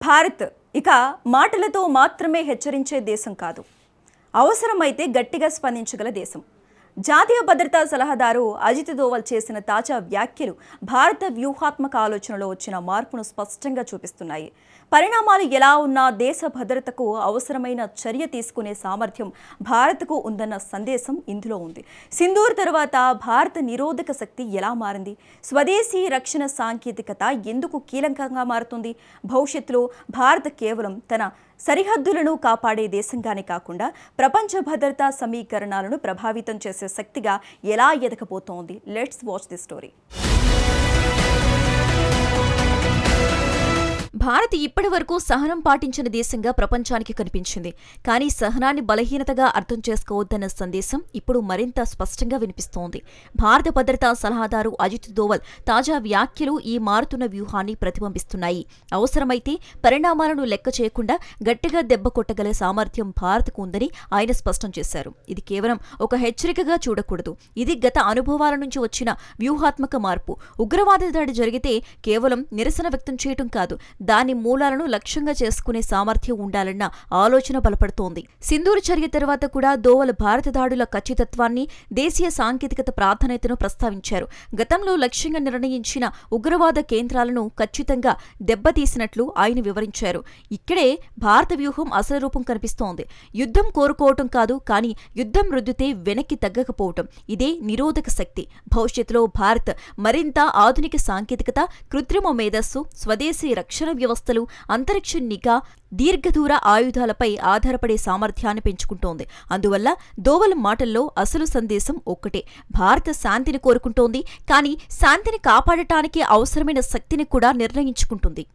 భారత్ ఇక మాటలతో మాత్రమే హెచ్చరించే దేశం కాదు, అవసరమైతే గట్టిగా స్పందించగల దేశం. జాతీయ భద్రతా సలహాదారు అజిత్ దోవల్ చేసిన తాజా వ్యాఖ్యలు భారత వ్యూహాత్మక ఆలోచనలో వచ్చిన మార్పును స్పష్టంగా చూపిస్తున్నాయి. పరిణామాలు ఎలా ఉన్నా దేశ భద్రతకు అవసరమైన చర్య తీసుకునే సామర్థ్యం భారత్కు ఉందన్న సందేశం ఇందులో ఉంది. సింధూర్ తర్వాత భారత నిరోధక శక్తి ఎలా మారింది? స్వదేశీ రక్షణ సాంకేతికత ఎందుకు కీలకంగా మారుతుంది? భవిష్యత్తులో భారత్ కేవలం తన సరిహద్దులను కాపాడే దేశంగానే కాకుండా ప్రపంచ భద్రతా సమీకరణాలను ప్రభావితం చేసే శక్తిగా ఎలా ఎదగబోతోంది? Let's watch the story. Bharat ఇప్పటి వరకు సహనం పాటించిన దేశంగా ప్రపంచానికి కనిపించింది. కానీ సహనాన్ని బలహీనతగా అర్థం చేసుకోవద్దన్న సందేశం ఇప్పుడు మరింత స్పష్టంగా వినిపిస్తోంది. భారత భద్రతా సలహాదారు అజిత్ దోవల్ తాజా వ్యాఖ్యలు ఈ మారుతున్న వ్యూహాన్ని ప్రతిబింబిస్తున్నాయి. అవసరమైతే పరిణామాలను లెక్క చేయకుండా గట్టిగా దెబ్బ కొట్టగల సామర్థ్యం భారత్కు ఉందని ఆయన స్పష్టం చేశారు. ఇది కేవలం ఒక హెచ్చరికగా చూడకూడదు. ఇది గత అనుభవాల నుంచి వచ్చిన వ్యూహాత్మక మార్పు. ఉగ్రవాద దాడి జరిగితే కేవలం నిరసన వ్యక్తం చేయటం కాదు, దాని మూలాలను లక్ష్యంగా చేసుకునే సామర్థ్యం ఉండాలన్న ఆలోచన బలపడుతోంది. సింధూర్ చర్య తర్వాత కూడా దోవల్ భారత దాడుల ఖచ్చితత్వాన్ని, దేశీయ సాంకేతికత ప్రాధాన్యతను ప్రస్తావించారు. గతంలో లక్ష్యంగా నిర్ణయించిన ఉగ్రవాద కేంద్రాలను ఖచ్చితంగా దెబ్బతీసినట్లు ఆయన వివరించారు. ఇక్కడే భారత వ్యూహం అసలు రూపం కనిపిస్తోంది. యుద్ధం కోరుకోవటం కాదు, కానీ యుద్ధం రుద్దితే వెనక్కి తగ్గకపోవటం. ఇదే నిరోధక శక్తి. భవిష్యత్తులో భారత్ మరింత ఆధునిక సాంకేతికత, కృత్రిమ మేధస్సు, స్వదేశీ రక్షణ వ్యవస్థలు, అంతరిక్ష నిఘా, దీర్ఘదూర ఆయుధాలపై ఆధారపడే సామర్థ్యాన్ని పెంచుకుంటోంది. అందువల్ల దోవల్ మాటల్లో అసలు సందేశం ఒక్కటే: భారత శాంతిని కోరుకుంటోంది, కానీ శాంతిని కాపాడటానికి అవసరమైన శక్తిని కూడా నిర్ణయించుకుంటుంది.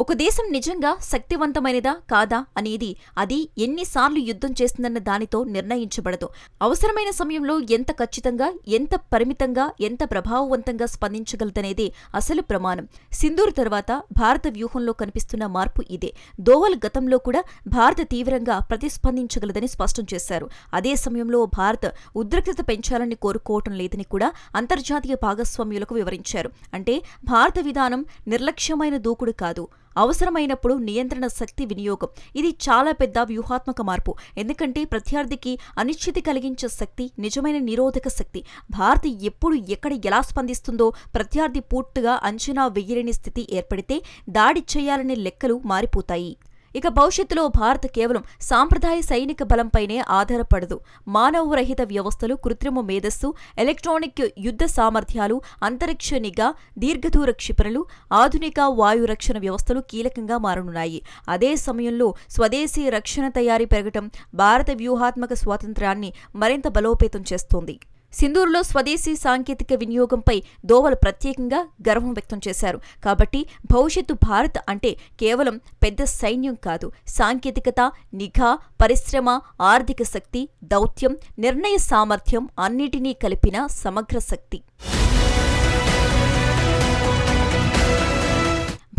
ఒక దేశం నిజంగా శక్తివంతమైనదా కాదా అనేది అది ఎన్నిసార్లు యుద్ధం చేస్తుందన్న దానితో నిర్ణయించబడదు. అవసరమైన సమయంలో ఎంత ఖచ్చితంగా, ఎంత పరిమితంగా, ఎంత ప్రభావవంతంగా స్పందించగలదనేది అసలు ప్రమాణం. సింధూర్ తర్వాత భారత వ్యూహంలో కనిపిస్తున్న మార్పు ఇదే. దోవల్ గతంలో కూడా భారత తీవ్రంగా ప్రతిస్పందించగలదని స్పష్టం చేశారు. అదే సమయంలో భారత్ ఉద్రిక్తత పెంచాలని కోరుకోవటం లేదని కూడా అంతర్జాతీయ భాగస్వామ్యులకు వివరించారు. అంటే భారత విధానం నిర్లక్ష్యమైన దూకుడు కాదు, అవసరమైనప్పుడు నియంత్రణ శక్తి వినియోగం. ఇది చాలా పెద్ద వ్యూహాత్మక మార్పు. ఎందుకంటే ప్రత్యర్థికి అనిశ్చితి కలిగించే శక్తి నిజమైన నిరోధక శక్తి. భారత్ ఎప్పుడు ఎక్కడ ఎలా స్పందిస్తుందో ప్రత్యర్థి పూర్తిగా అంచనా వెయ్యలేని స్థితి ఏర్పడితే దాడి చేయాలనే లెక్కలు మారిపోతాయి. ఇక భవిష్యత్తులో భారత్ కేవలం సాంప్రదాయ సైనిక బలంపైనే ఆధారపడదు. మానవరహిత వ్యవస్థలు, కృత్రిమ మేధస్సు, ఎలక్ట్రానిక్ యుద్ధ సామర్థ్యాలు, అంతరిక్ష నిఘా, దీర్ఘదూర క్షిపణులు, ఆధునిక వాయు రక్షణ వ్యవస్థలు కీలకంగా మారనున్నాయి. అదే సమయంలో స్వదేశీ రక్షణ తయారీ పెరగటం భారత వ్యూహాత్మక స్వాతంత్ర్యాన్ని మరింత బలోపేతం చేస్తోంది. సింధూర్లో స్వదేశీ సాంకేతిక వినియోగంపై దోవల్ ప్రత్యేకంగా గర్వం వ్యక్తం చేశారు. కాబట్టి భవిష్యత్తు భారత్ అంటే కేవలం పెద్ద సైన్యం కాదు, సాంకేతికత, నిఘా, పరిశ్రమ, ఆర్థిక శక్తి, దౌత్యం, నిర్ణయ సామర్థ్యం అన్నిటినీ కలిపిన సమగ్ర శక్తి.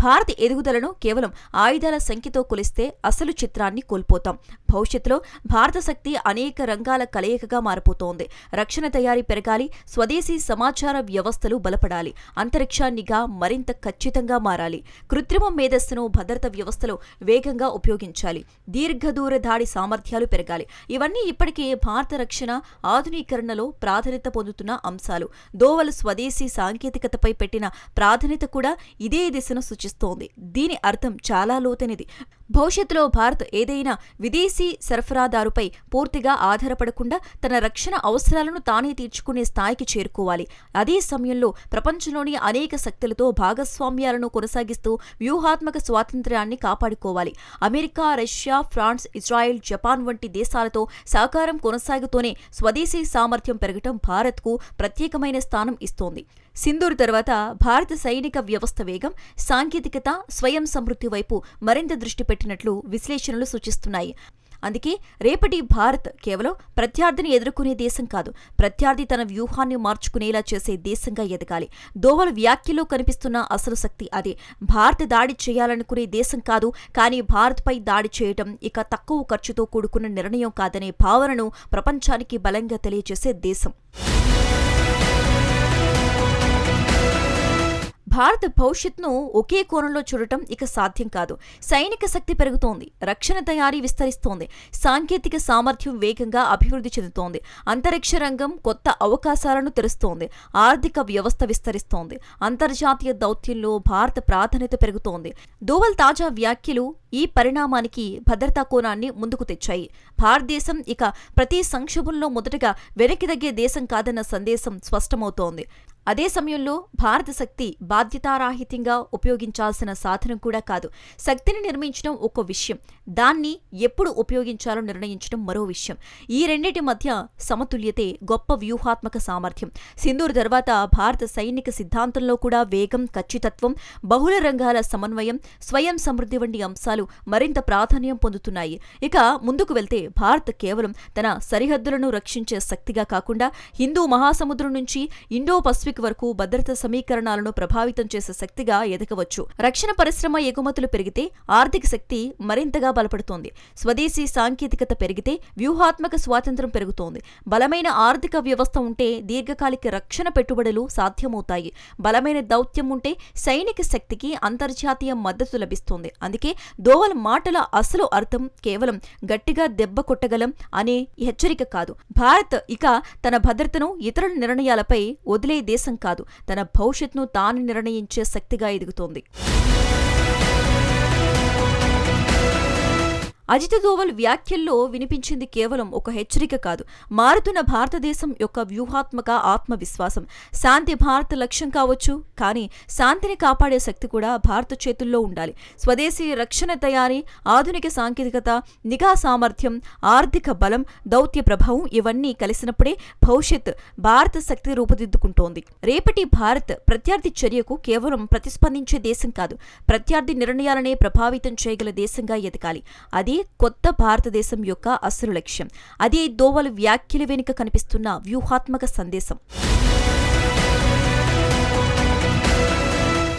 భారత ఎదుగుదలను కేవలం ఆయుధాల సంఖ్యతో కొలిస్తే అసలు చిత్రాన్ని కోల్పోతాం. భవిష్యత్తులో భారత శక్తి అనేక రంగాల కలయికగా మారిపోతోంది. రక్షణ తయారీ పెరగాలి, స్వదేశీ సమాచార వ్యవస్థలు బలపడాలి, అంతరిక్ష నిఘా మరింత ఖచ్చితంగా మారాలి, కృత్రిమ మేధస్సును భద్రతా వ్యవస్థలో వేగంగా ఉపయోగించాలి, దీర్ఘదూర దాడి సామర్థ్యాలు పెరగాలి. ఇవన్నీ ఇప్పటికే భారత రక్షణ ఆధునీకరణలో ప్రాధాన్యత పొందుతున్న అంశాలు. దోవల్ స్వదేశీ సాంకేతికతపై పెట్టిన ప్రాధాన్యత కూడా ఇదే దిశను సూచిస్తుంది. దీని అర్థం చాలా లోతైనది. భవిష్యత్తులో భారత్ ఏదైనా విదేశీ సరఫరాదారుపై పూర్తిగా ఆధారపడకుండా తన రక్షణ అవసరాలను తానే తీర్చుకునే స్థాయికి చేరుకోవాలి. అదే సమయంలో ప్రపంచంలోని అనేక శక్తులతో భాగస్వామ్యాలను కొనసాగిస్తూ వ్యూహాత్మక స్వాతంత్ర్యాన్ని కాపాడుకోవాలి. America, Russia, France, Israel, Japan వంటి దేశాలతో సహకారం కొనసాగుతూనే స్వదేశీ సామర్థ్యం పెరగటం భారత్కు ప్రత్యేకమైన స్థానం ఇస్తోంది. సింధూర్ తర్వాత భారత సైనిక వ్యవస్థ వేగం, సాంకేతికత, స్వయం సమృద్ధి వైపు మరింత దృష్టి పెట్టినట్లు విశ్లేషణలు సూచిస్తున్నాయి. అందుకే రేపటి భారత్ కేవలం ప్రత్యర్థిని ఎదుర్కొనే దేశం కాదు, ప్రత్యర్థి తన వ్యూహాన్ని మార్చుకునేలా చేసే దేశంగా ఎదగాలి. దోవల్ వ్యాఖ్యలో కనిపిస్తున్న అసలు శక్తి అదే. భారత్ దాడి చేయాలనుకునే దేశం కాదు, కానీ భారత్పై దాడి చేయటం ఇక తక్కువ ఖర్చుతో కూడుకున్న నిర్ణయం కాదనే భావనను ప్రపంచానికి బలంగా తెలియజేసే దేశం. భారత భవిష్యత్తును ఒకే కోణంలో చూడటం ఇక సాధ్యం కాదు. సైనిక శక్తి పెరుగుతోంది, రక్షణ తయారీ విస్తరిస్తోంది, సాంకేతిక సామర్థ్యం వేగంగా అభివృద్ధి చెందుతోంది, అంతరిక్ష రంగం కొత్త అవకాశాలను తెరుస్తోంది, ఆర్థిక వ్యవస్థ విస్తరిస్తోంది, అంతర్జాతీయ దౌత్యంలో భారత ప్రాధాన్యత పెరుగుతోంది. దోవల్ తాజా వ్యాఖ్యలు ఈ పరిణామానికి భద్రతా కోణాన్ని ముందుకు తెచ్చాయి. భారతదేశం ఇక ప్రతి సంక్షోభంలో మొదటగా వెనక్కి తగ్గే దేశం కాదన్న సందేశం స్పష్టమవుతోంది. అదే సమయంలో భారత శక్తి బాధ్యతారాహిత్యంగా ఉపయోగించాల్సిన సాధనం కూడా కాదు. శక్తిని నిర్మించడం ఒక విషయం, దాన్ని ఎప్పుడు ఉపయోగించాలో నిర్ణయించడం మరో విషయం. ఈ రెండింటి మధ్య సమతుల్యతే గొప్ప వ్యూహాత్మక సామర్థ్యం. సింధూర్ తర్వాత భారత సైనిక సిద్ధాంతంలో కూడా వేగం, ఖచ్చితత్వం, బహుళ రంగాల సమన్వయం, స్వయం సమృద్ధి వంటి అంశాలు మరింత ప్రాధాన్యం పొందుతున్నాయి. ఇక ముందుకు వెళ్తే భారత్ కేవలం తన సరిహద్దులను రక్షించే శక్తిగా కాకుండా హిందూ మహాసముద్రం నుంచి ఇండో పసిఫిక్ వరకు భద్రతా సమీకరణాలను ప్రభావితం చేసే శక్తిగా ఎదగవచ్చు. రక్షణ పరిశ్రమ ఎగుమతులు పెరిగితే ఆర్థిక శక్తి మరింతగా బలపడుతోంది. స్వదేశీ సాంకేతికత పెరిగితే వ్యూహాత్మక స్వాతంత్ర్యం పెరుగుతోంది. బలమైన ఆర్థిక వ్యవస్థ ఉంటే దీర్ఘకాలిక రక్షణ పెట్టుబడులు సాధ్యమవుతాయి. బలమైన దౌత్యం ఉంటే సైనిక శక్తికి అంతర్జాతీయ మద్దతు లభిస్తుంది. అందుకే దోవల్ మాటల అసలు అర్థం కేవలం గట్టిగా దెబ్బ కొట్టగలం అనే హెచ్చరిక కాదు. భారత్ ఇక తన భద్రతను ఇతరుల నిర్ణయాలపై వదిలే దేశం కాదు, తన భవిష్యత్తును తాను నిర్ణయించే శక్తిగా ఎదుగుతోంది. అజిత్ దోవల్ వ్యాఖ్యల్లో వినిపించింది కేవలం ఒక హెచ్చరిక కాదు, మారుతున్న భారతదేశం యొక్క వ్యూహాత్మక ఆత్మవిశ్వాసం. శాంతి భారత లక్ష్యం కావచ్చు, కానీ శాంతిని కాపాడే శక్తి కూడా భారత చేతుల్లో ఉండాలి. స్వదేశీ రక్షణ తయారీ, ఆధునిక సాంకేతికత, నిఘా సామర్థ్యం, ఆర్థిక బలం, దౌత్య ప్రభావం ఇవన్నీ కలిసినప్పుడే భవిష్యత్ భారత శక్తి రూపుదిద్దుకుంటోంది. రేపటి భారత్ ప్రత్యర్థి చర్యకు కేవలం ప్రతిస్పందించే దేశం కాదు, ప్రత్యర్థి నిర్ణయాలనే ప్రభావితం చేయగల దేశంగా ఎదగాలి. అది కొత్త భారతదేశం యొక్క అసలు లక్ష్యం. అదే దోవల్ వ్యాఖ్యల వెనుక కనిపిస్తున్న వ్యూహాత్మక సందేశం.